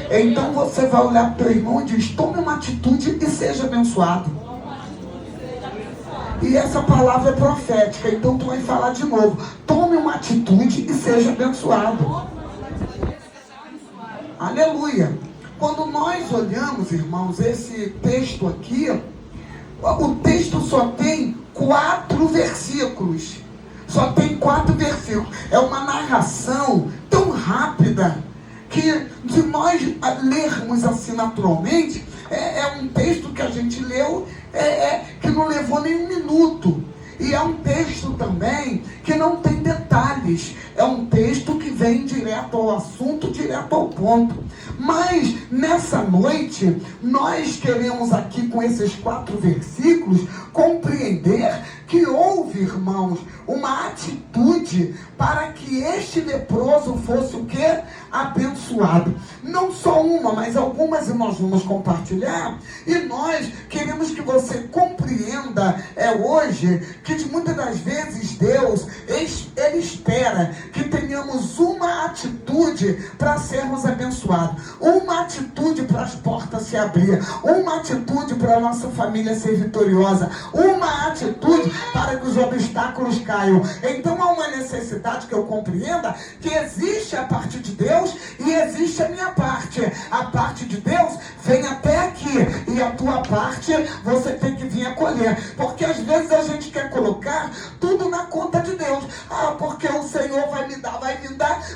Então você vai olhar para o teu irmão e diz: tome uma atitude e seja abençoado. E essa palavra é profética, então tu vai falar de novo: tome uma atitude e seja abençoado. Aleluia. Quando nós olhamos, irmãos, esse texto aqui, o texto só tem 4 versículos. Só tem 4 versículos. É uma narração tão rápida que, de nós lermos assim naturalmente, é um texto que a gente leu, que não levou nem 1 minuto. E é um texto também que não tem detalhes. É um texto que vem direto ao assunto, direto ao ponto. Mas, nessa noite, nós queremos aqui, com esses 4 versículos, compreender que houve, irmãos, uma atitude para que este leproso fosse o quê? Abençoado. Não só uma, mas algumas nós vamos compartilhar. E nós queremos que você compreenda hoje que muitas das vezes Deus, Ele espera que tenhamos uma atitude para sermos abençoados. Uma atitude para as portas se abrir. Uma atitude para a nossa família ser vitoriosa. Uma atitude para que os obstáculos caiam. Então há uma necessidade que eu compreenda que existe a parte de Deus e existe a minha parte. A parte de Deus vem até aqui e a tua parte você tem que vir acolher. Porque às vezes a gente quer colocar tudo na conta de Deus. Porque o Senhor vai me dar,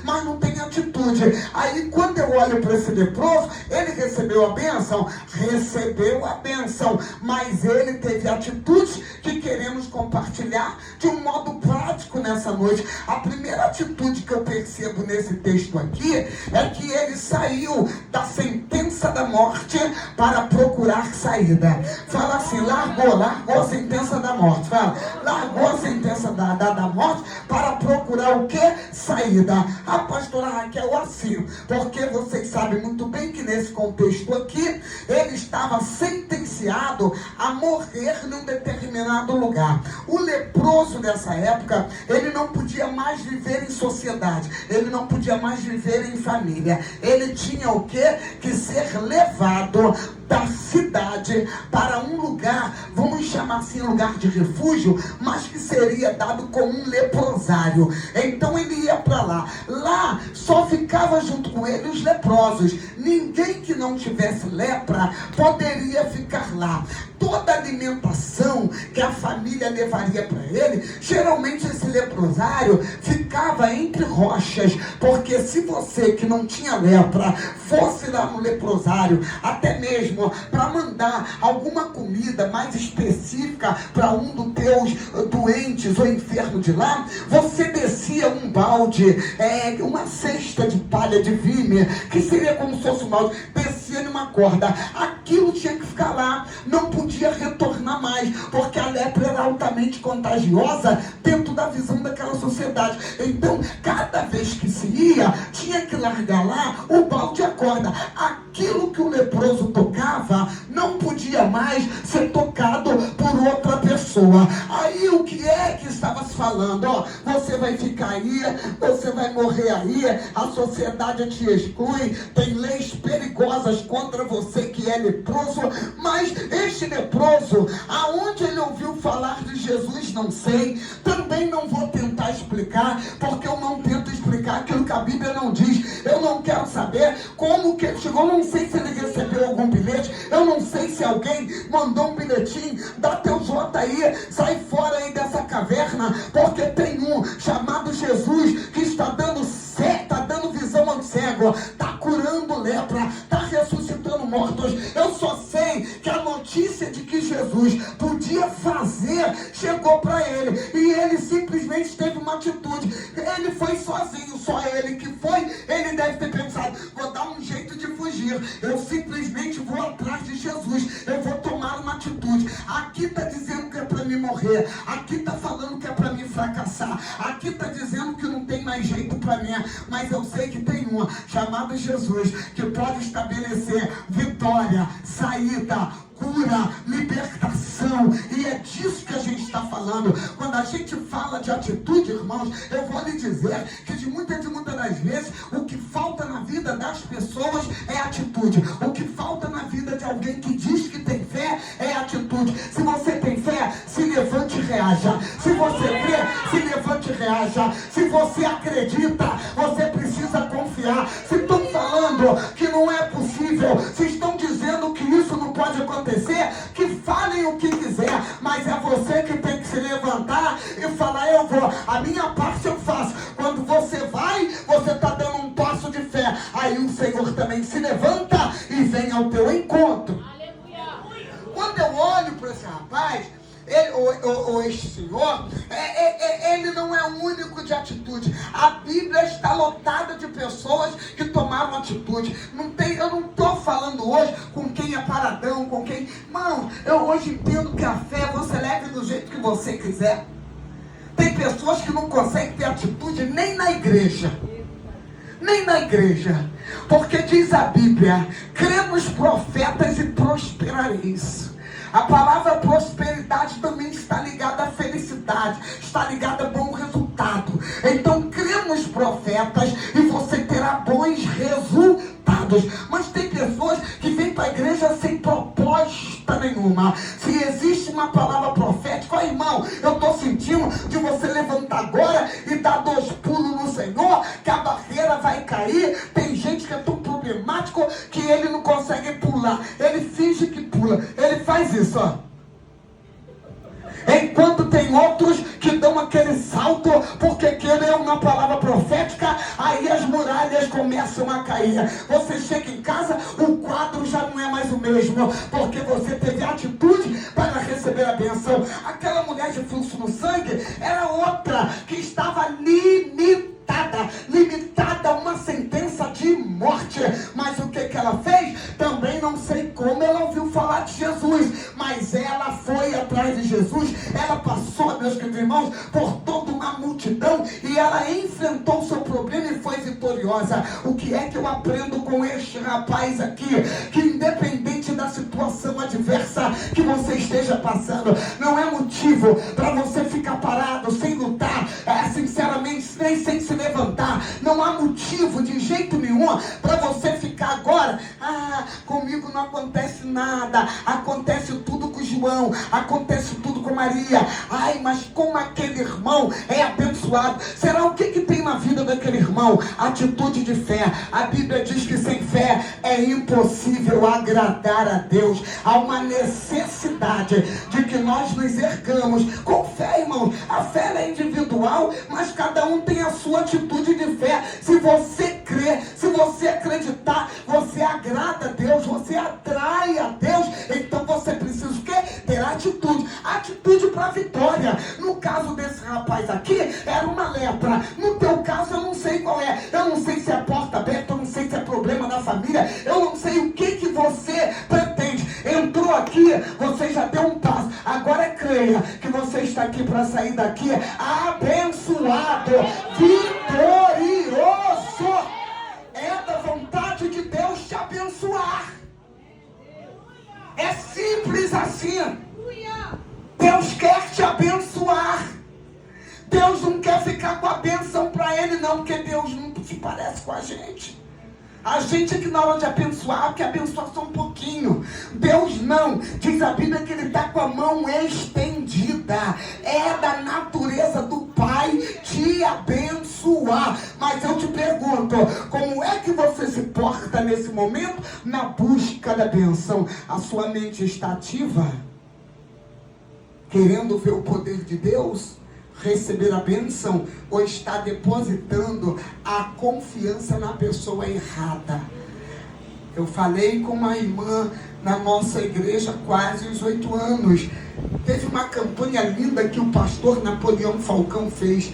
mas não tem atitude. Aí quando eu olho para esse leproso, ele recebeu a bênção? Recebeu a bênção, mas ele teve atitudes que queremos compartilhar de um modo prático nessa noite. A primeira atitude que eu percebo nesse texto aqui é que ele saiu da sentença da morte para procurar saída. Fala assim: largou a sentença da morte. Fala, largou a sentença da morte para procurar o que? Saída. A pastora Raquel, assim, porque vocês sabem muito bem que nesse contexto aqui, ele estava sentenciado a morrer num determinado lugar. O leproso dessa época, ele não podia mais viver em sociedade, ele não podia mais viver em família. Ele tinha o quê? Que ser levado da cidade para um lugar, vamos chamar assim, lugar de refúgio, mas que seria dado como um leprosário. Então ele ia para lá. Lá só ficava junto com ele os leprosos. Ninguém que não tivesse lepra poderia ficar lá. Toda alimentação que a família levaria para ele, geralmente esse leprosário ficava entre rochas, porque se você que não tinha lepra fosse lá no leprosário, até mesmo para mandar alguma comida mais específica para um dos teus doentes ou enfermos de lá, você descia um balde, uma cesta de palha de vime, que seria como se fosse um balde, descia numa corda. Aquilo tinha que ficar lá, não podia retornar mais, porque a lepra era altamente contagiosa dentro da visão daquela sociedade. Então, cada vez que se ia, tinha que largar lá o balde e a corda. Aquilo que o leproso tocava não podia mais ser tocado por outra pessoa. Aí o que é que estava se falando? Você vai ficar aí, você vai morrer aí, a sociedade te exclui, tem leis perigosas contra você que é leproso. Mas este leproso, aonde ele ouviu falar de Jesus, não sei, também não vou tentar explicar, porque eu não tento explicar aquilo que a Bíblia não diz. Eu não quero saber como que ele chegou, não sei se ele recebeu algum bilhete, eu não sei se alguém mandou um bilhetinho, dá teu J aí, sai fora aí dessa caverna, porque tem um chamado Jesus que está dando visão ao cego, está curando lepra, está ressuscitando mortos. Eu só sei que a notícia de que Jesus podia fazer chegou para ele, e ele simplesmente teve uma atitude. Ele foi sozinho, só ele que foi. Ele deve ter pensado: vou dar um jeito de fugir, eu simplesmente vou atrás de Jesus, eu vou tomar uma atitude. Aqui está dizendo que é para mim morrer, aqui está falando que é para mim fracassar, aqui está dizendo que não tem mais jeito para mim, mas eu sei que tem uma chamada Jesus, que pode estabelecer vitória, saída, cura, libertação. não. E é disso que a gente está falando. Quando a gente fala de atitude, irmãos, eu vou lhe dizer que de muitas das vezes, o que falta na vida das pessoas é atitude. O que falta na vida de alguém que diz que tem fé é atitude. Se você tem fé, se levante e reaja. Se você crê, se levante e reaja. Se você acredita, você precisa confiar. Se estão falando que não é possível, se estão dizendo que isso não pode acontecer, que falem o que quiser, mas é você que tem que se levantar e falar: eu vou, a minha parte eu faço. Quando você vai, você está dando um passo de fé. Aí o Senhor também se levanta e vem ao teu encontro. Quando eu olho para esse rapaz, este senhor, ele não é o único de atitude. A Bíblia está lotada de pessoas que tomaram atitude. Eu não estou falando hoje com quem é paradão, com quem... Não, eu hoje entendo que a fé você leve do jeito que você quiser. Tem pessoas que não conseguem ter atitude nem na igreja. Nem na igreja. Porque diz a Bíblia: crê nos profetas e prosperareis. A palavra prosperidade também está ligada à felicidade, está ligada a bom resultado. Então crê nos profetas e você terá bons resultados. Mas tem pessoas que vêm para a igreja sem proposta nenhuma. Se existe uma palavra profética, ó irmão, eu estou sentindo de você levantar agora e dar 2 pulos no Senhor, que a barreira vai cair. Tem gente que é tão problemático que ele não consegue pular. Ele finge que pula. Ele faz isso, ó. Enquanto tem outros que dão aquele salto, porque querem uma palavra profética, aí as muralhas começam a cair. Você chega em casa, o quadro já não é mais o mesmo, porque você teve atitude para receber a bênção. Aquela mulher de fluxo no sangue era outra que estava limitada a uma sentença de morte. Mas o que ela fez? Também não sei como ela ouviu falar de Jesus, mas ela foi atrás de Jesus. Ela passou, meus queridos irmãos, por toda uma multidão e ela enfrentou o seu problema e foi vitoriosa. O que é que eu aprendo com este rapaz aqui? Que independente da situação adversa que você esteja passando, não é motivo para você ficar parado, sem lutar, sinceramente, nem sem se levantar. Não há motivo de jeito nenhum para você ficar agora: comigo não acontece nada, acontece tudo com João, acontece tudo com Maria. Ai, mas como aquele irmão é abençoado. Será o que tem na vida daquele irmão? Atitude de fé. A Bíblia diz que sem fé é impossível agradar a Deus. Há uma necessidade de que nós nos ergamos com fé, irmão. A fé é individual, mas cada um tem a sua atitude de fé. Se você crê, se você acreditar, você agrada a Deus, você atrai a Deus. Então você precisa o quê? Ter atitude. Atitude para a vitória. No caso desse rapaz aqui, era uma lepra. No teu caso, eu não sei qual é. Eu não sei se é porta aberta, eu não sei se é problema na família, eu não sei o que você pretende. Entrou aqui, você já deu um passo. Agora creia que você está aqui para sair daqui abençoado, vitorioso. É da vontade de Deus te abençoar. É simples assim. Deus quer te abençoar. Deus não quer ficar com a bênção para Ele, não, porque Deus não se parece com a gente. A gente que na hora de abençoar, quer abençoar só um pouquinho. Deus não. Diz a Bíblia que Ele está com a mão estendida. É da natureza do Pai te abençoar. Mas eu te pergunto, como é que você se porta nesse momento na busca da bênção? A sua mente está ativa? Querendo ver o poder de Deus? Receber a bênção, ou está depositando a confiança na pessoa errada? Eu falei com uma irmã na nossa igreja há quase uns 8 anos. Teve uma campanha linda que o pastor Napoleão Falcão fez.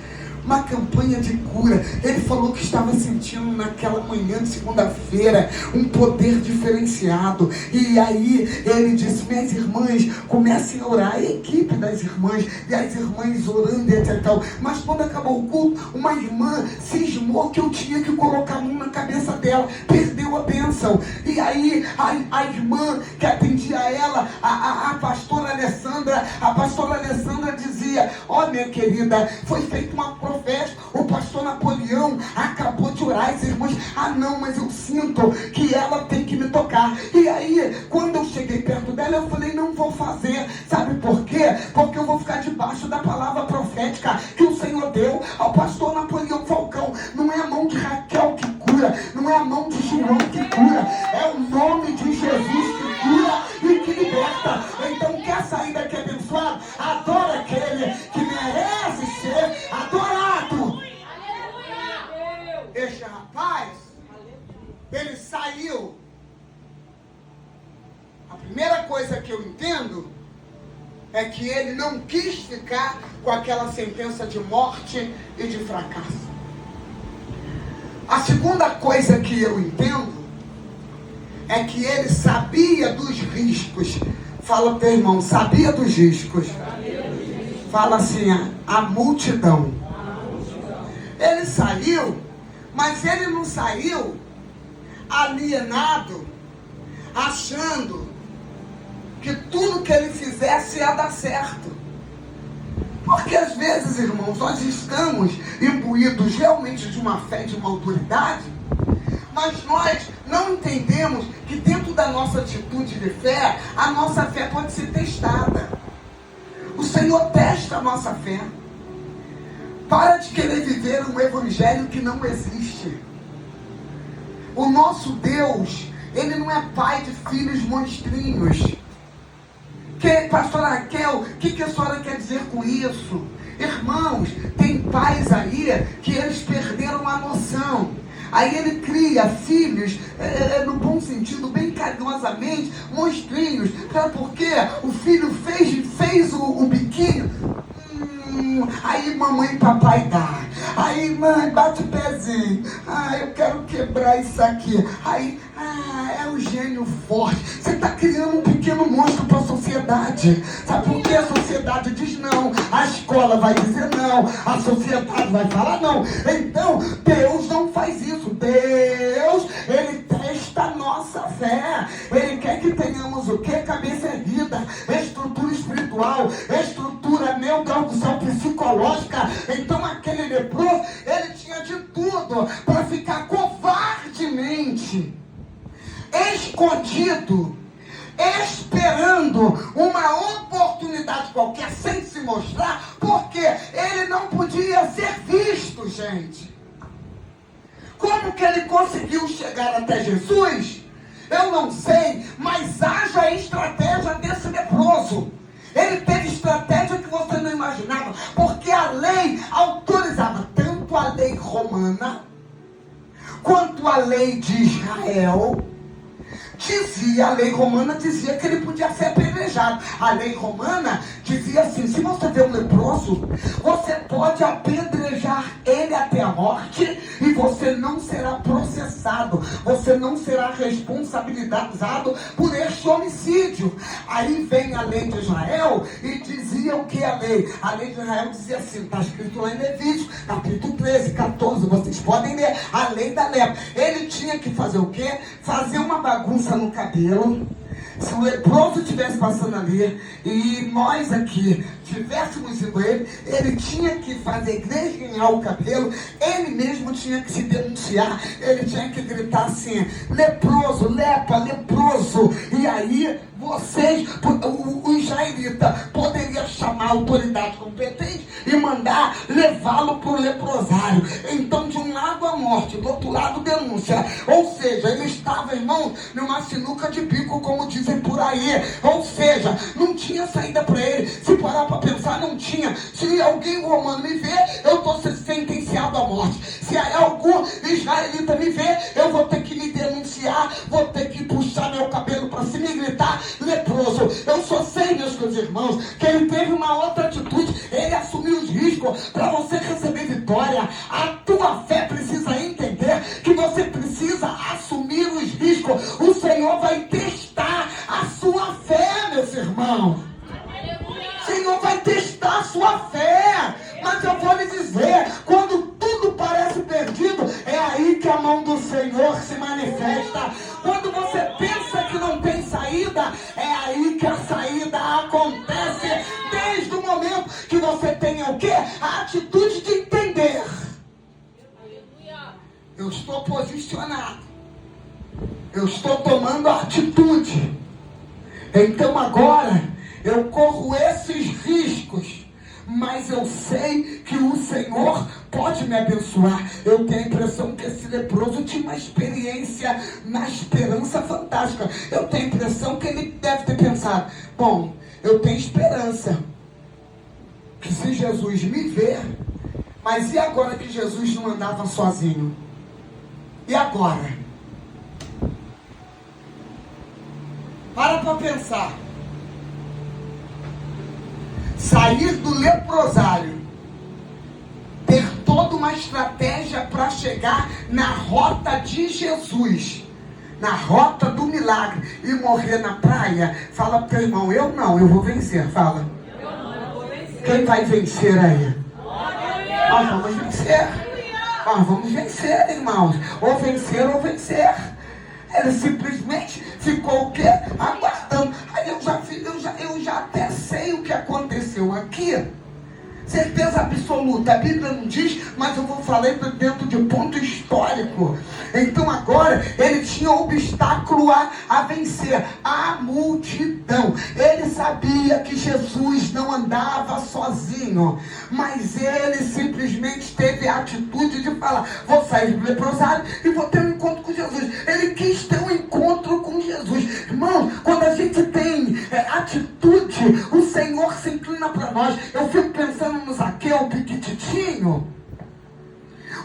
uma campanha de cura. Ele falou que estava sentindo naquela manhã de segunda-feira um poder diferenciado. E aí ele disse: minhas irmãs, comecem a orar. A equipe das irmãs, e as irmãs orando e etc. Mas quando acabou o culto, uma irmã cismou que eu tinha que colocar a mão na cabeça dela, perdeu a bênção. E aí a irmã que atendia ela, a pastora Alessandra dizia: ó, minha querida, foi feita uma profecia, o pastor Napoleão acabou de orar. As irmãs: ah não, mas eu sinto que ela tem que me tocar. E aí quando eu cheguei perto dela, eu falei: não vou fazer. Sabe por quê? Porque eu vou ficar debaixo da palavra profética que o Senhor deu ao pastor Napoleão Falcão. Não é a mão de Raquel que cura, não é a mão de João que cura, é o nome de Jesus que cura e que liberta. Então, quer sair daqui abençoado? Adora aquele que merece ser adorado. Este rapaz, ele saiu. A primeira coisa que eu entendo é que ele não quis ficar com aquela sentença de morte e de fracasso. A segunda coisa que eu entendo é que ele sabia dos riscos. Fala para o teu irmão: sabia dos riscos. Fala assim: a multidão. Ele saiu, mas ele não saiu alienado, achando que tudo que ele fizesse ia dar certo. Porque às vezes, irmãos, nós estamos imbuídos realmente de uma fé, de uma autoridade, mas nós não entendemos que dentro da nossa atitude de fé, a nossa fé pode ser testada. O Senhor testa a nossa fé. Para de querer viver um evangelho que não existe. O nosso Deus, Ele não é pai de filhos monstrinhos. Pastora Raquel, o que a senhora quer dizer com isso? Irmãos, tem pais aí que eles perderam a noção. Aí ele cria filhos, no bom sentido, bem carinhosamente, monstrinhos. Sabe por quê? O filho fez o biquinho. Aí mamãe e papai dá. Aí mãe, bate o pezinho. Eu quero quebrar isso aqui. Aí, é o gênio forte. Você está criando um pequeno monstro para a sociedade. Sabe por que a sociedade diz não? A escola vai dizer não. A sociedade vai falar não. Então, Deus não faz isso. Deus, Ele testa a nossa fé. Ele quer que tenhamos o quê? Cabeça erguida, estrutura espiritual, estrutura neurotransmissão psicológica. Então, aquele leproso, ele tinha de tudo para ficar covardemente escondido, esperando uma oportunidade qualquer, sem se mostrar, porque ele não podia ser visto, gente. Como que ele conseguiu chegar até Jesus? Eu não sei, mas haja a estratégia desse leproso. Ele teve estratégia que você não imaginava, porque a lei autorizava tanto a lei romana quanto a lei de Israel. A lei romana dizia que ele podia ser apedrejado. A lei romana dizia assim: se você vê um leproso, você pode apedrejar ele até a morte e você não será processado, você não será responsabilizado por este homicídio. Aí vem a lei de Israel e dizia o que a lei? A lei de Israel dizia assim, está escrito lá em Levítico, capítulo 13, 14, vocês podem ler, a lei da lepra. Ele tinha que fazer o quê? Fazer uma bagunça no cabelo. Se o leproso estivesse passando ali e nós aqui tivéssemos ido ele tinha que fazer desgrenhar o cabelo, ele mesmo tinha que se denunciar, ele tinha que gritar assim: leproso, leproso. E aí vocês, o israelita, poderia chamar a autoridade competente e mandar levá-lo para o leprosário. Então, de um lado a morte, do outro lado denúncia. Ou seja, ele estava, irmão, numa sinuca de bico, como dizem por aí. Ou seja, não tinha saída para ele. Se parar para pensar, não tinha. Se alguém romano me ver, eu estou sentenciado à morte. Se algum israelita me ver, eu vou ter que me denunciar, vou ter que puxar meu cabelo para cima e gritar: leproso. Eu só sei, meus irmãos, que ele teve uma outra atitude. Ele assumiu os riscos para você receber vitória. posicionado. Eu estou tomando atitude. Então agora eu corro esses riscos, mas eu sei que o Senhor pode me abençoar. Eu tenho a impressão que esse leproso tinha uma experiência na esperança fantástica. Eu tenho a impressão que ele deve ter pensado: bom, eu tenho esperança que se Jesus me ver, mas e agora que Jesus não andava sozinho? E agora? Para pensar. Sair do leprosário, ter toda uma estratégia para chegar na rota de Jesus, na rota do milagre, e morrer na praia. Fala para o teu irmão: eu não, eu vou vencer. Fala. Eu vou vencer. Quem vai vencer aí? Nós vamos vencer. Nós vamos vencer, irmãos. Ou vencer ou vencer. Ele simplesmente ficou o quê? Aguardando. Aí eu já até sei o que aconteceu aqui. Certeza absoluta. A Bíblia não diz, mas eu vou falar dentro de ponto histórico. Então agora ele tinha um obstáculo a vencer: a multidão. Ele sabia que Jesus não andava sozinho, mas ele simplesmente teve a atitude de falar: vou sair do leprosário e vou ter um encontro com Jesus. Ele quis ter um encontro com Jesus. Irmão, quando a gente tem atitude, o Senhor se inclina para nós. Eu fico pensando no Zaqueu pequititinho.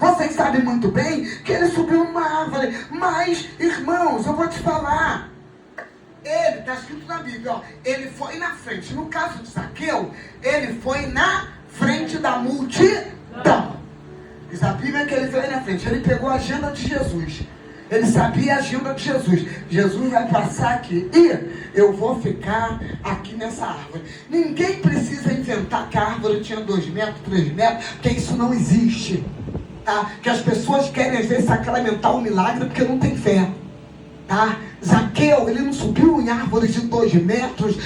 Vocês sabem muito bem que ele subiu numa árvore. Mas, irmãos, eu vou te falar. Ele, está escrito na Bíblia, ó, ele foi na frente. No caso de Zaqueu, ele foi na frente da multidão. Diz a Bíblia que ele veio na frente. Ele pegou a agenda de Jesus. Ele sabia a agenda de Jesus. Jesus vai passar aqui e eu vou ficar aqui nessa árvore. Ninguém precisa inventar que a árvore tinha 2 metros, 3 metros, porque isso não existe. Tá? Que as pessoas querem às vezes sacramentar um milagre porque não tem fé. Tá? Zaqueu, ele não subiu em árvores de 2 metros,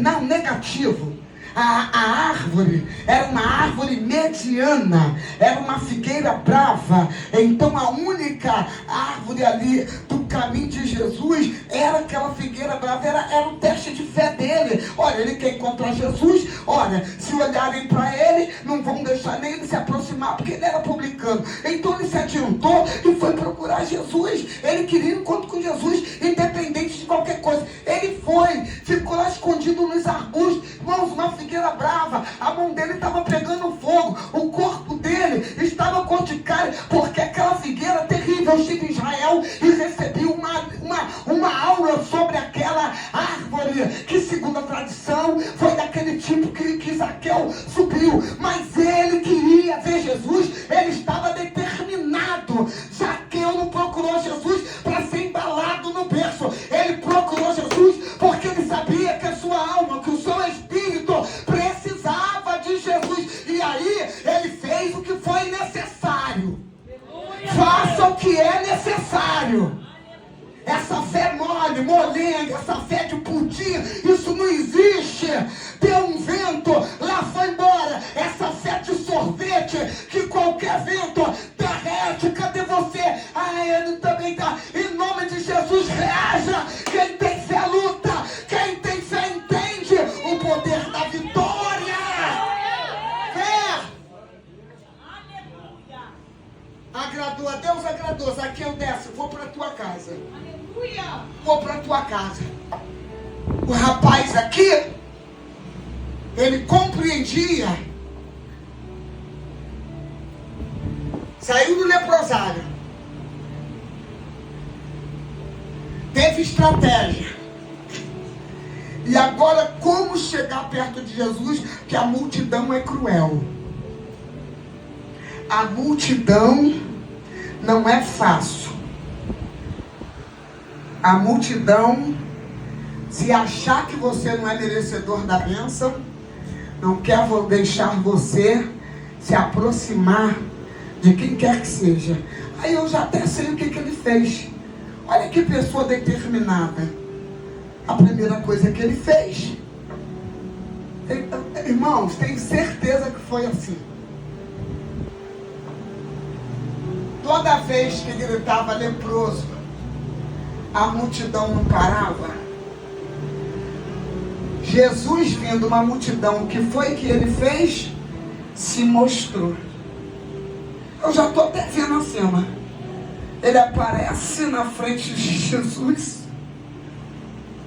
não, negativo. A árvore era uma árvore mediana, era uma figueira brava. Então a única árvore ali do caminho de Jesus era aquela figueira brava, era o teste de fé dele. Olha, ele quer encontrar Jesus. Olha, se olharem para ele, não vão deixar nem ele se aproximar, porque ele era publicano. Então ele se adiantou e foi procurar Jesus. Ele queria um encontro com Jesus, independente de qualquer coisa. Ele foi, ficou lá escondido nos arbustos. Irmãos, uma figueira brava, a mão dele estava pegando fogo, o corpo dele estava corticário, porque aquela figueira terrível. Eu estive em Israel e recebi uma aura sobre aquela árvore, que segundo a tradição foi daquele tipo que Zaqueu subiu, mas ele queria ver Jesus. Ele estava determinado. Zaqueu não procurou Jesus para ser embalado no berço. Ele procurou Jesus porque ele sabia que a sua alma, que o seu espírito precisava de Jesus. E aí ele fez o que foi necessário. Faça o que é necessário. Essa fé mole, molenga, essa fé de pudim, isso não existe. Deu um vento, lá foi embora. Essa fé de sorvete, que qualquer vento derrete. Cadê você? Ah, ele também está. Em nome de Jesus, reaja. Quem tem fé luta. Quem tem fé entende o poder da vitória. Fé. Agradou a Deus, agradou. Zaqueu, desce, vou para a tua casa. Vou para a tua casa. O rapaz aqui, ele compreendia. Saiu do leprosário. Teve estratégia. E agora, como chegar perto de Jesus? Que a multidão é cruel. A multidão não é fácil. A multidão, se achar que você não é merecedor da bênção, não quer deixar você se aproximar de quem quer que seja. Aí eu já até sei o que ele fez. Olha que pessoa determinada. A primeira coisa que ele fez, irmãos, tenho certeza que foi assim. Toda vez que ele estava leproso, a multidão não parava. Jesus, vendo uma multidão, o que foi que ele fez? Se mostrou. Eu já estou até vendo a cena. Ele aparece na frente de Jesus,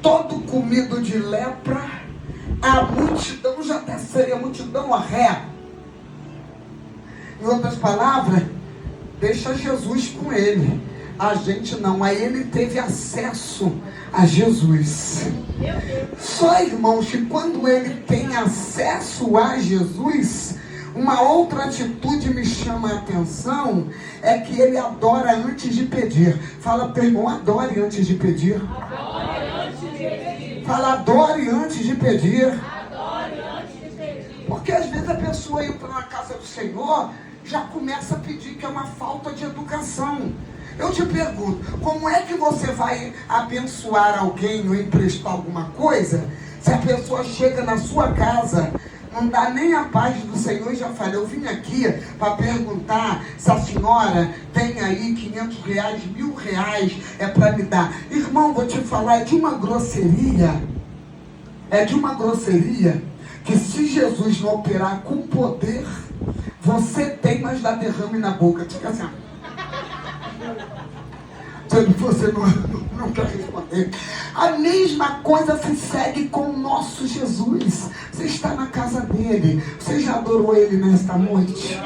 todo comido de lepra. A multidão já até seria a multidão a ré. Em outras palavras, deixa Jesus com ele. A gente não. Aí ele teve acesso a Jesus. Só, irmãos, que quando ele tem acesso a Jesus, uma outra atitude me chama a atenção, é que ele adora antes de pedir. Fala para o irmão, adore antes de pedir. Adore antes de pedir. Fala, adore antes de pedir. Adore antes de pedir. Porque às vezes a pessoa entra na casa do Senhor, já começa a pedir, que é uma falta de educação. Eu te pergunto, como é que você vai abençoar alguém ou emprestar alguma coisa, se a pessoa chega na sua casa, não dá nem a paz do Senhor e já fala, eu vim aqui para perguntar se a senhora tem aí 500 reais, 1.000 reais, é para me dar. Irmão, vou te falar, é de uma grosseria, que se Jesus não operar com poder, você tem, mas dá derrame na boca. Fica assim, você não quer responder. A mesma coisa se segue com o nosso Jesus. Você está na casa dele. Você já adorou ele nesta noite?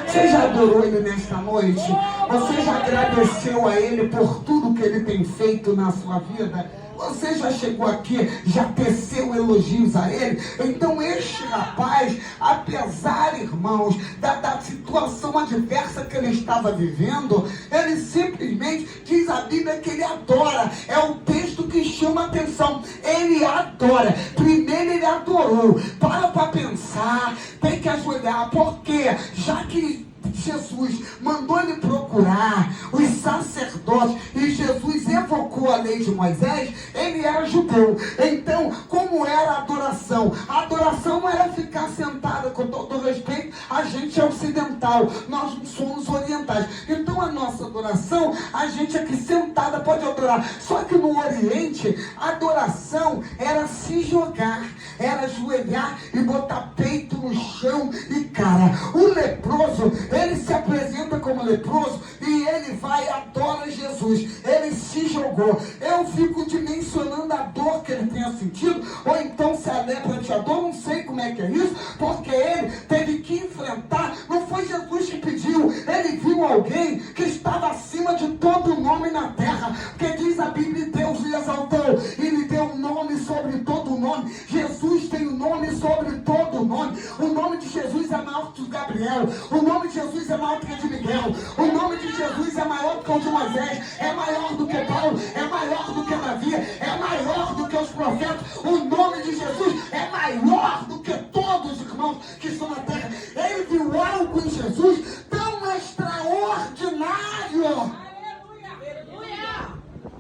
Você já adorou ele nesta noite? Você já agradeceu a ele por tudo que ele tem feito na sua vida? Você já chegou aqui, já teceu elogios a ele? Então este rapaz, apesar, irmãos, da situação adversa que ele estava vivendo, ele simplesmente diz a Bíblia que ele adora. É o texto que chama a atenção. Ele adora. Primeiro ele adorou. Para pensar, tem que ajoelhar. Porque já que Jesus mandou ele procurar os sacerdotes e Jesus evocou a lei de Moisés, ele era judeu. Então, como era a adoração? A adoração não era ficar sentada, com todo respeito, a gente é ocidental, nós não somos orientais. Então, a nossa adoração, a gente aqui sentada pode adorar. Só que no Oriente, a adoração era se jogar, era ajoelhar e botar peito no chão e cara. O leproso, ele se apresenta como leproso e ele vai e adora Jesus. Ele se jogou. Eu fico dimensionando a dor que ele tenha sentido, ou então se a lepra te adora, não sei como é que é isso, porque ele teve que enfrentar. Não foi Jesus que pediu, ele viu alguém que estava acima de todo nome na terra, porque diz a Bíblia, Deus lhe exaltou e lhe deu um nome sobre todo nome. Jesus tem um nome sobre todo nome. O nome de Jesus é maior que o Gabriel, o nome de Jesus é maior do que o de Miguel, o nome de Jesus é maior do que o de Moisés, é maior do que Paulo, é maior do que Davi, é maior do que os profetas. O nome de Jesus é maior do que todos os irmãos que estão na terra. Ele viu algo em Jesus tão extraordinário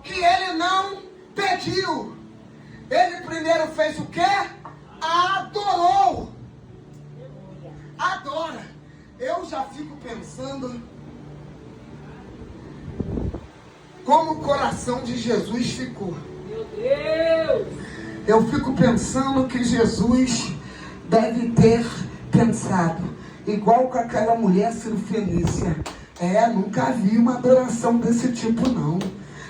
que ele não pediu. Ele primeiro fez o quê? Adorou. Adora. Eu já fico pensando como o coração de Jesus ficou. Meu Deus! Eu fico pensando que Jesus deve ter pensado, igual com aquela mulher cirofenícia. Nunca vi uma adoração desse tipo, não.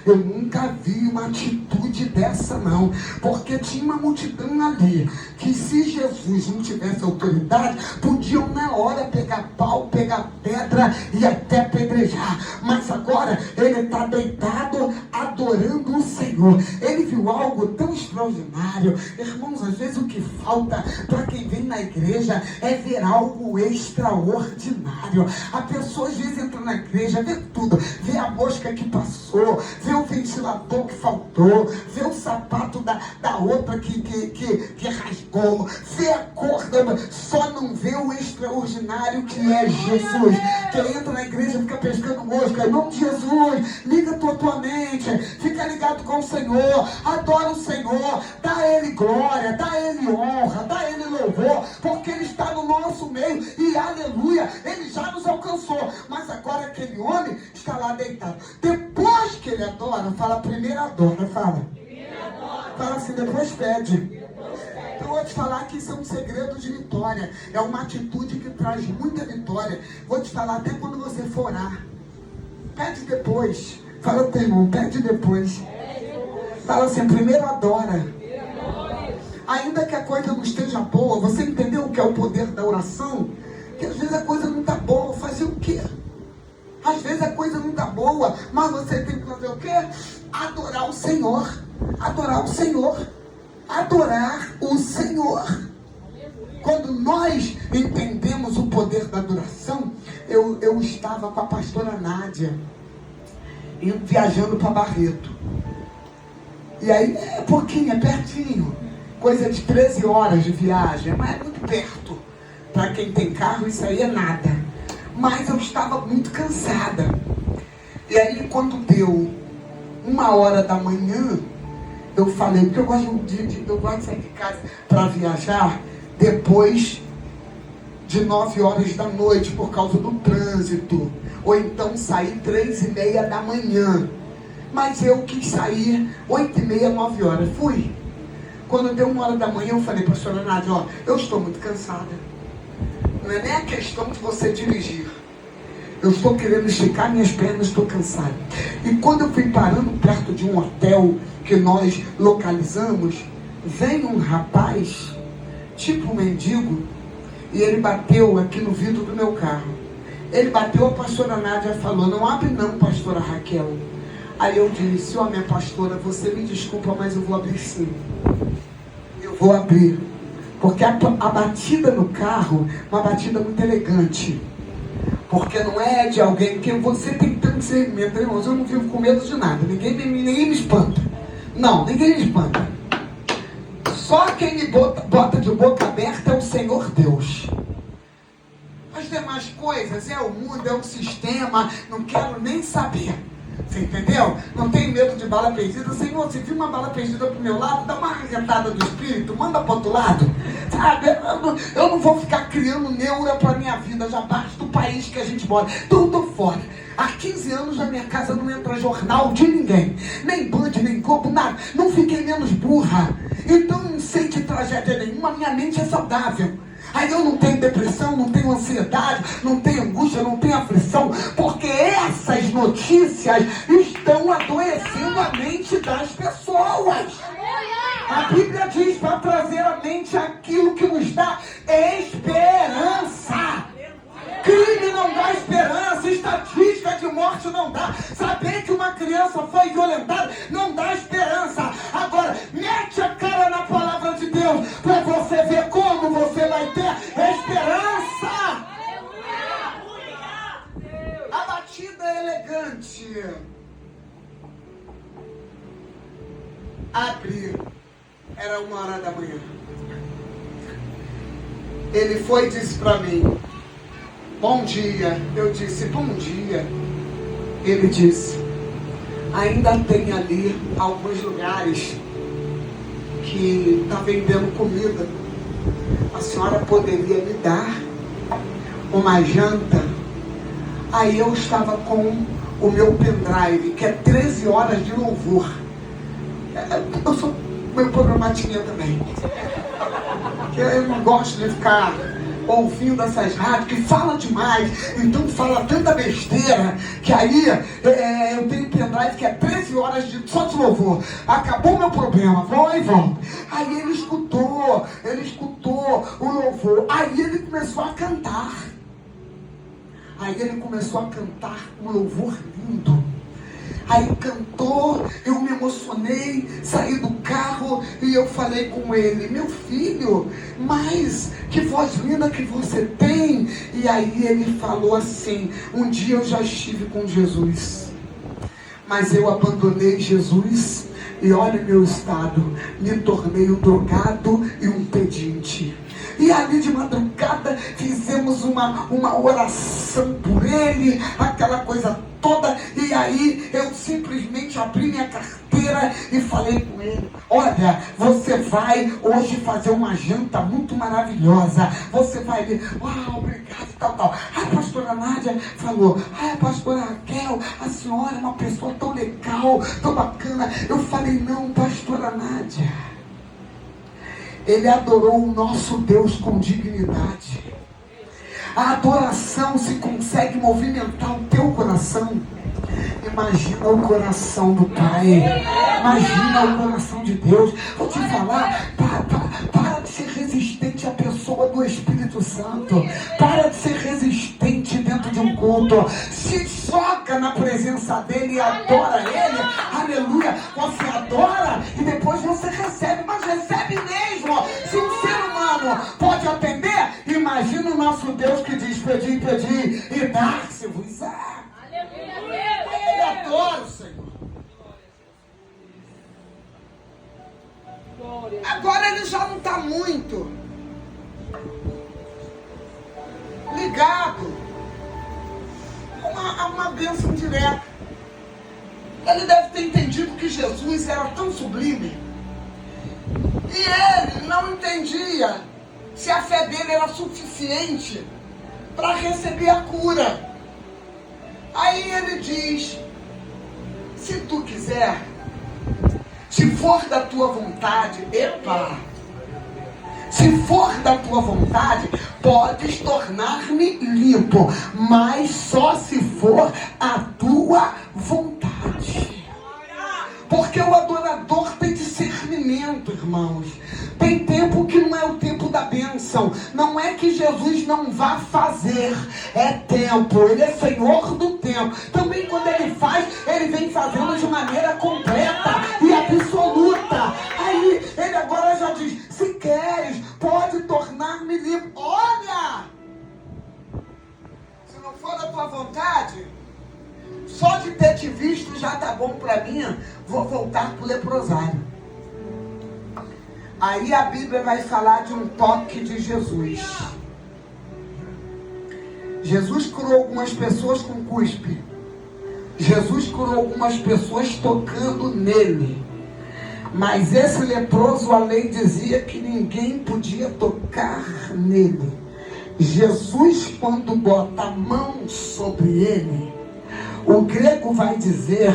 Eu nunca vi uma atitude dessa, não. Porque tinha uma multidão ali, que se Jesus não tivesse autoridade, podiam na hora pegar pau, pegar pedra e até apedrejar. Mas agora ele está deitado adorando o Senhor. Ele viu algo tão extraordinário. Irmãos, às vezes o que falta para quem vem na igreja é ver algo extraordinário. A pessoa às vezes entra na igreja, vê tudo, vê a mosca que passou, vê o ventilador que faltou, vê o sapato da outra que rasgou, vê a cor, só não vê o extraordinário que é Jesus. Que entra na igreja e fica pescando mosca. Em nome de Jesus, liga tua mente, fica ligado com o Senhor, adora o Senhor, dá a Ele glória, dá a Ele honra, dá a Ele louvor, porque Ele está no nosso meio e aleluia, Ele já nos alcançou. Mas agora aquele homem está lá deitado. Depois que ele adora, fala primeiro adora, fala assim, depois pede. Eu vou te falar que isso é um segredo de vitória. É uma atitude que traz muita vitória. Vou te falar até quando você for orar. Pede depois. Fala pro teu irmão, pede depois. Fala assim, primeiro adora. Ainda que a coisa não esteja boa, você entendeu o que é o poder da oração? Que às vezes a coisa não está boa, fazer o quê? Às vezes a coisa não está boa, mas você tem que fazer o quê? Adorar o Senhor. Adorar o Senhor. Adorar o Senhor. Quando nós entendemos o poder da adoração, eu estava com a pastora Nádia, viajando para Barreto. E aí, é pouquinho, é pertinho. Coisa de 13 horas de viagem, mas é muito perto. Para quem tem carro, isso aí é nada. Mas eu estava muito cansada. E aí, quando deu 1h da manhã, eu falei, porque eu gosto de sair de casa para viajar depois de 9 horas da noite, por causa do trânsito. Ou então sair 3h30 da manhã. Mas eu quis sair 8h30, 9 horas. Fui. Quando deu 1h da manhã, eu falei, pastora Nádia, ó, eu estou muito cansada. Não é nem a questão de você dirigir. Eu estou querendo esticar minhas pernas, estou cansado. E quando eu fui parando perto de um hotel que nós localizamos, vem um rapaz, tipo um mendigo, e ele bateu aqui no vidro do meu carro. Ele bateu, a pastora Nádia falou, não abre não, pastora Raquel. Aí eu disse, ó, minha pastora, você me desculpa, mas eu vou abrir sim. Eu vou abrir. Porque a batida no carro, uma batida muito elegante. Porque não é de alguém que você tem tanto discernimento, irmãos. Eu não vivo com medo de nada. Ninguém me espanta. Não, ninguém me espanta. Só quem me bota de boca aberta é o Senhor Deus. As demais coisas é o mundo, é o sistema. Não quero nem saber. Você entendeu? Não tem medo de bala perdida. Senhor, se vir uma bala perdida pro meu lado, dá uma arrebentada do espírito, manda pro outro lado. Sabe? Eu não vou ficar criando neura pra minha vida. Já basta do país que a gente mora. Tudo fora. Há 15 anos na minha casa não entra jornal de ninguém. Nem Band, nem Globo, nada. Não fiquei menos burra. Então não sei de tragédia nenhuma. Minha mente é saudável. Aí eu não tenho depressão, não tenho ansiedade, não tenho angústia, não tenho aflição, porque essas notícias estão adoecendo a mente das pessoas. A Bíblia diz para trazer à mente aquilo que nos dá esperança. Crime não dá esperança, estatística de morte não dá. Saber que uma criança foi violentada não dá esperança. Agora, mete a cara na palavra de Deus para você ver como você vai ter esperança. A batida é elegante. Abrir. Era 1h da manhã. Ele foi e disse para mim, bom dia. Eu disse, bom dia. Ele disse, ainda tem ali alguns lugares que está vendendo comida. A senhora poderia me dar uma janta? Aí eu estava com o meu pendrive, que é 13 horas de louvor. Eu sou meio programadinha também. Eu não gosto de ficar ouvindo essas rádios que fala demais, então fala tanta besteira, que aí eu tenho um pendrive que é 13 horas só de louvor. Acabou o meu problema, vou e volto. Aí ele escutou o louvor, aí ele começou a cantar. Um louvor lindo. Aí cantou, eu me emocionei, saí do carro e eu falei com ele, meu filho, mas que voz linda que você tem. E aí ele falou assim, um dia eu já estive com Jesus, mas eu abandonei Jesus E olha o meu estado, me tornei um drogado e um pedinte. E ali de madrugada fizemos uma oração por ele, aquela coisa toda. E aí eu simplesmente abri minha carteira e falei com ele: olha, você vai hoje fazer uma janta muito maravilhosa. Você vai ver, uau, obrigado, tal. A pastora Nádia falou: pastora Raquel, a senhora é uma pessoa tão legal, tão bacana. Eu falei: não, pastora Nádia, ele adorou o nosso Deus com dignidade. A adoração se consegue movimentar o teu coração. Imagina o coração do Pai. Imagina o coração de Deus. Vou te falar, para de ser resistente à pessoa do Espírito Santo. Para de ser resistente dentro de um culto. Se joga na presença dele e adora ele. Aleluia. Você adora e depois você recebe. Mas recebe mesmo. Se um ser humano pode atender, imagina o nosso Deus que diz: pedi e dar-se-vos-á. Ele adora o Senhor. Agora ele já não está muito ligado a uma bênção direta. Ele deve ter entendido que Jesus era tão sublime. E ele não entendia se a fé dele era suficiente para receber a cura. Aí ele diz: se tu quiser, se for da tua vontade, se for da tua vontade, podes tornar-me limpo, mas só se for a tua vontade. Porque o adorador tem discernimento, irmãos. Tem tempo que não é o tempo da bênção. Não é que Jesus não vá fazer. É tempo. Ele é Senhor do tempo. Também quando ele faz, ele vem fazendo de maneira completa e absoluta. Aí ele agora já diz: se queres, pode tornar-me limpo. Olha! Se não for da tua vontade, só de ter te visto já tá bom para mim. Vou voltar pro leprosário. Aí a Bíblia vai falar de um toque de Jesus. Jesus curou algumas pessoas com cuspe. Jesus curou algumas pessoas tocando nele. Mas esse leproso, a lei dizia que ninguém podia tocar nele. Jesus, quando bota a mão sobre ele, o grego vai dizer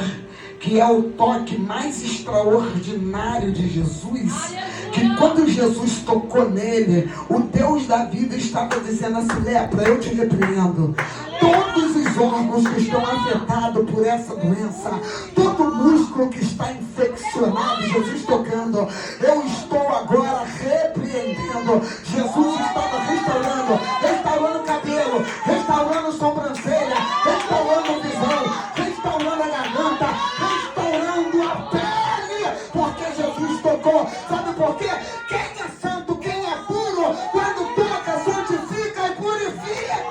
que é o toque mais extraordinário de Jesus, que quando Jesus tocou nele, o Deus da vida estava dizendo assim: lepra, eu te repreendo. Todos os órgãos que estão afetados por essa doença, todo músculo que está infeccionado, Jesus tocando, eu estou agora repreendendo. Jesus estava restaurando cabelo, restaurando sobrancelha, restaurando visão, restaurando a garganta, restaurando a pele, porque Jesus tocou. Sabe por quê? Quem é santo, quem é puro, quando toca, santifica e purifica.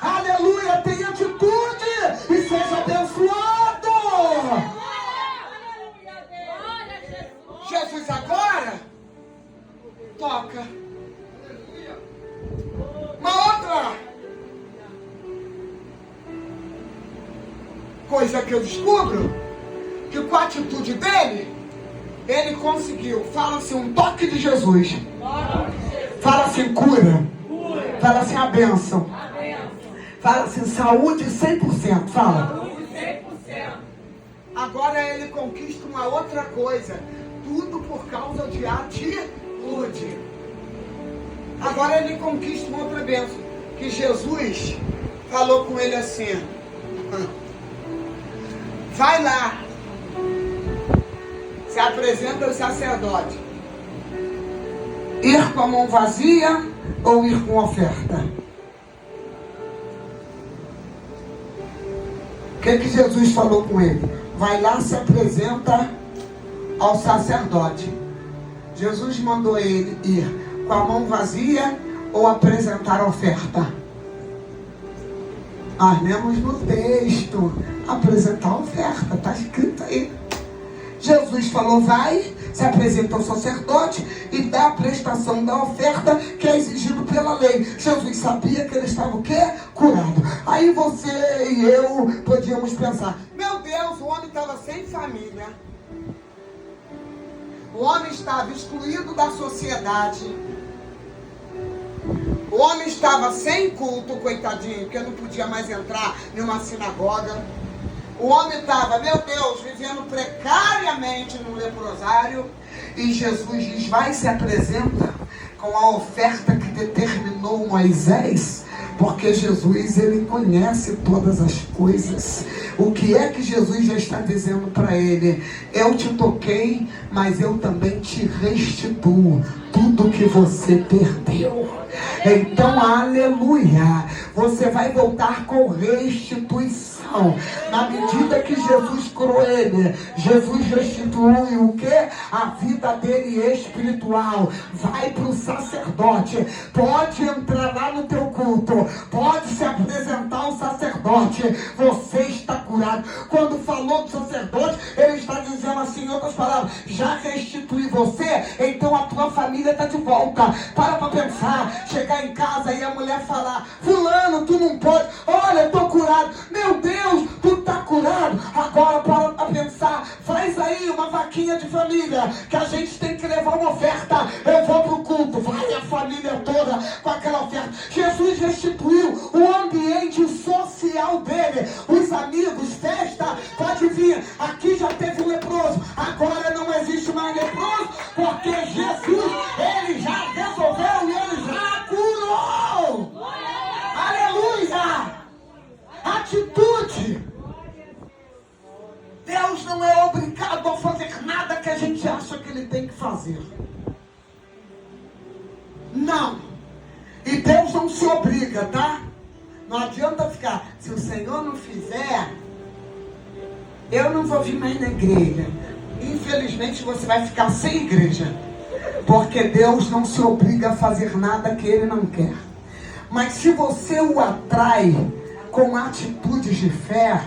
Aleluia, tem atitude e seja abençoado. Jesus agora toca. Uma outra coisa que eu descubro, que com a atitude dele, ele conseguiu. Fala assim, um toque de Jesus. Fala assim, cura. Fala assim, a bênção. Fala assim, saúde 100%. Fala. Agora ele conquista uma outra coisa. Tudo por causa de atitude. Agora ele conquista uma outra bênção. Que Jesus falou com ele assim: vai lá, se apresenta ao sacerdote. Ir com a mão vazia ou ir com oferta? O que Jesus falou com ele? Vai lá, se apresenta ao sacerdote. Jesus mandou ele ir com a mão vazia ou apresentar a oferta? Nós lemos no texto, apresentar a oferta, está escrito aí. Jesus falou, vai, se apresenta ao sacerdote e dá a prestação da oferta que é exigido pela lei. Jesus sabia que ele estava o quê? Curado. Aí você e eu podíamos pensar, meu Deus, o homem estava sem família. O homem estava excluído da sociedade. O homem estava sem culto, coitadinho, porque não podia mais entrar em uma sinagoga. O homem estava, meu Deus, vivendo precariamente no leprosário. E Jesus diz, vai e se apresenta com a oferta que determinou Moisés. Porque Jesus, ele conhece todas as coisas. O que é que Jesus já está dizendo para ele? Eu te toquei, mas eu também te restituo tudo que você perdeu. Então, aleluia, você vai voltar com restituição. Na medida que Jesus curou ele, Jesus restituiu o que? A vida dele espiritual. Vai para o sacerdote, pode entrar lá no teu culto, pode se apresentar ao sacerdote, você está curado. Quando falou do sacerdote, ele está dizendo assim, em outras palavras, já restituí você, então a tua família está de volta. Para pensar, chegar em casa e a mulher falar, fulano, tu não pode, olha, eu estou curado, meu Deus, tu está curado. Agora para pensar, faz aí uma vaquinha de família, que a gente tem que levar uma oferta, eu vou para o culto, vai a família toda com aquela oferta. Jesus restituiu o ambiente social dele, os amigos, festa, pode vir, aqui já teve um leproso, agora não existe mais leproso, porque Jesus, ele já resolveu e ele já curou. Aleluia! Atitude. Deus não é obrigado a fazer nada que a gente acha que ele tem que fazer. Não. E Deus não se obriga, tá? Não adianta ficar, se o Senhor não fizer, eu não vou vir mais na igreja. Infelizmente você vai ficar sem igreja. Porque Deus não se obriga a fazer nada que ele não quer. Mas se você o atrai com atitudes de fé,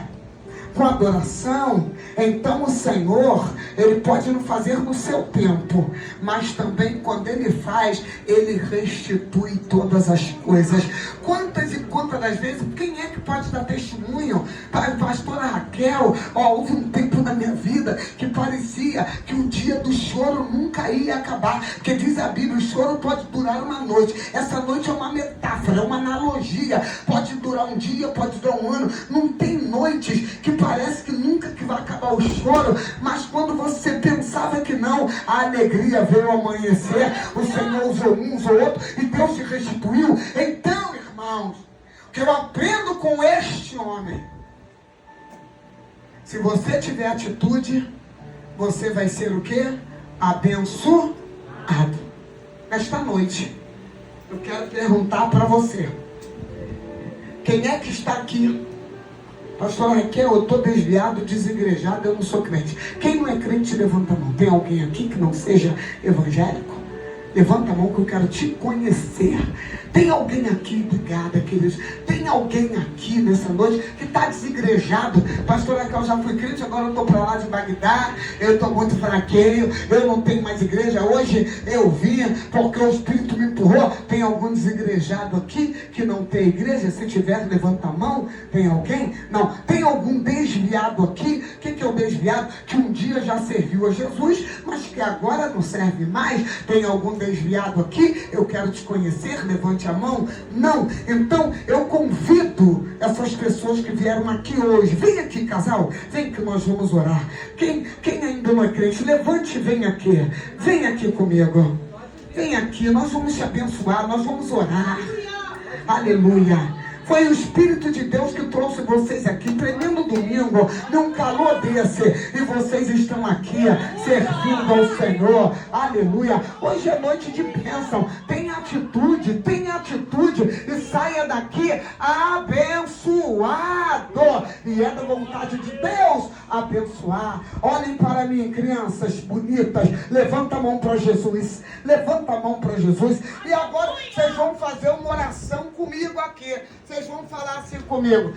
com adoração, então o Senhor, ele pode não fazer no seu tempo, mas também quando ele faz, ele restitui todas as coisas. Quantas e quantas das vezes, quem é que pode dar testemunho? Pastora Raquel, houve um tempo na minha vida que parecia que o dia do choro nunca ia acabar, porque diz a Bíblia, o choro pode durar uma noite. Essa noite é uma metáfora, é uma analogia, pode durar um dia, pode durar um ano. Não tem noites que parece que nunca que vai acabar o choro, mas quando você pensava que não, a alegria veio ao amanhecer, o Senhor usou um, usou outro, e Deus te restituiu. Então, irmãos, o que eu aprendo com este homem, se você tiver atitude, você vai ser o quê? Abençoado. Esta noite, eu quero perguntar para você, quem é que está aqui? Pastor Raquel, eu estou desviado, desigrejado, eu não sou crente. Quem não é crente, levanta a mão. Tem alguém aqui que não seja evangélico? Levanta a mão que eu quero te conhecer. Tem alguém aqui, obrigada, queridos. Tem alguém aqui nessa noite que está desigrejado. Pastor Raquel, já fui crente, agora eu estou para lá de Bagdá. Eu estou muito fraqueio, eu não tenho mais igreja. Hoje eu vim porque o Espírito me empurrou. Tem algum desigrejado aqui que não tem igreja? Se tiver, levanta a mão. Tem alguém? Não. Tem algum desviado aqui? O que é o desviado? Que um dia já serviu a Jesus, mas que agora não serve mais. Tem algum desviado aqui? Eu quero te conhecer. Levante a mão. Não. Então eu convido essas pessoas que vieram aqui hoje. Vem aqui, casal. Vem que nós vamos orar. Quem ainda não é crente, levante e vem aqui. Vem aqui comigo. Vem aqui. Nós vamos te abençoar. Nós vamos orar. Aleluia. Foi o Espírito de Deus que trouxe vocês aqui, tremendo domingo, num calor desse, e vocês estão aqui servindo ao Senhor, aleluia. Hoje é noite de bênção, tem atitude, e saia daqui abençoado. E é da vontade de Deus abençoar. Olhem para mim, crianças bonitas. Levanta a mão para Jesus. Levanta a mão para Jesus. E agora vocês vão fazer uma oração comigo aqui. Vocês vão falar assim comigo.